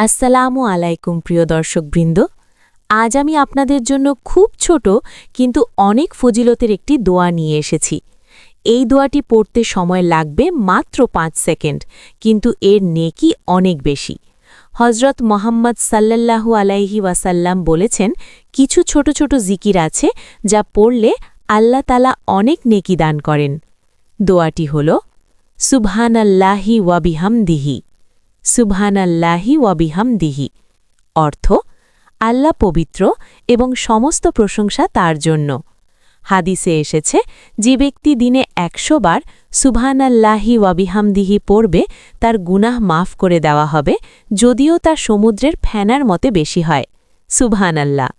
আসসালামু আলাইকুম প্রিয় দর্শকবৃন্দ। আজ আমি আপনাদের জন্য খুব ছোট কিন্তু অনেক ফজিলতের একটি দোয়া নিয়ে এসেছি। এই দোয়াটি পড়তে সময় লাগবে মাত্র 5 সেকেন্ড, কিন্তু এর নেকি অনেক বেশি। হজরত মোহাম্মদ সাল্লাল্লাহু আলাইহি ওয়াসাল্লাম বলেছেন, কিছু ছোট ছোট জিকির আছে যা পড়লে আল্লাহ তাআলা অনেক নেকি দান করেন। দোয়াটি হল সুবহানাল্লাহি ওয়া বিহামদিহি। সুবহানাল্লাহি ওয়া বিহামদিহি অর্থ, আল্লাহ পবিত্র এবং সমস্ত প্রশংসা তার জন্য। হাদিসে এসেছে, যে ব্যক্তি দিনে 100 বার সুবহানাল্লাহি ওয়া বিহামদিহি পড়বে তার গুনাহ মাফ করে দেওয়া হবে, যদিও তা সমুদ্রের ফেনার মতে বেশি হয়। সুবহানাল্লাহ।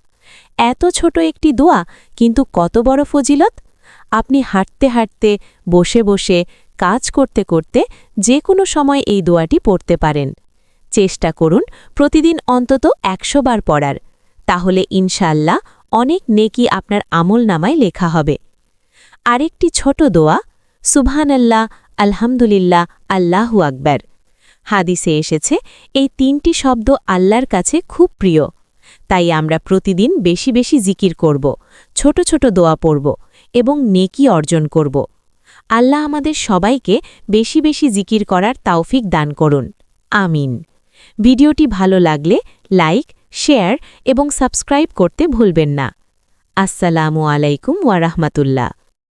এত ছোট একটি দোয়া, কিন্তু কত বড় ফজিলত। আপনি হাঁটতে হাঁটতে, বসে বসে, কাজ করতে করতে যে কোনো সময় এই দোয়াটি পড়তে পারেন। চেষ্টা করুন প্রতিদিন অন্তত 100 বার পড়ার, তাহলে ইনশাআল্লাহ অনেক নেকি আপনার আমলনামায় লেখা হবে। আরেকটি ছোট দোয়া, সুবহানাল্লাহ, আলহামদুলিল্লাহ, আল্লাহু আকবার। হাদিসে এসেছে, এই 3টি শব্দ আল্লাহর কাছে খুব প্রিয়। তাই আমরা প্রতিদিন বেশি বেশি জিকির করব, ছোট ছোট দোয়া পড়ব এবং নেকি অর্জন করব। আল্লাহ আমাদের সবাইকে বেশি বেশি জিকির করার তাওফিক দান করুন। আমিন। ভিডিওটি ভালো লাগলে লাইক, শেয়ার এবং সাবস্ক্রাইব করতে ভুলবেন না। আসসালামু আলাইকুম ওয়া রাহমাতুল্লাহ।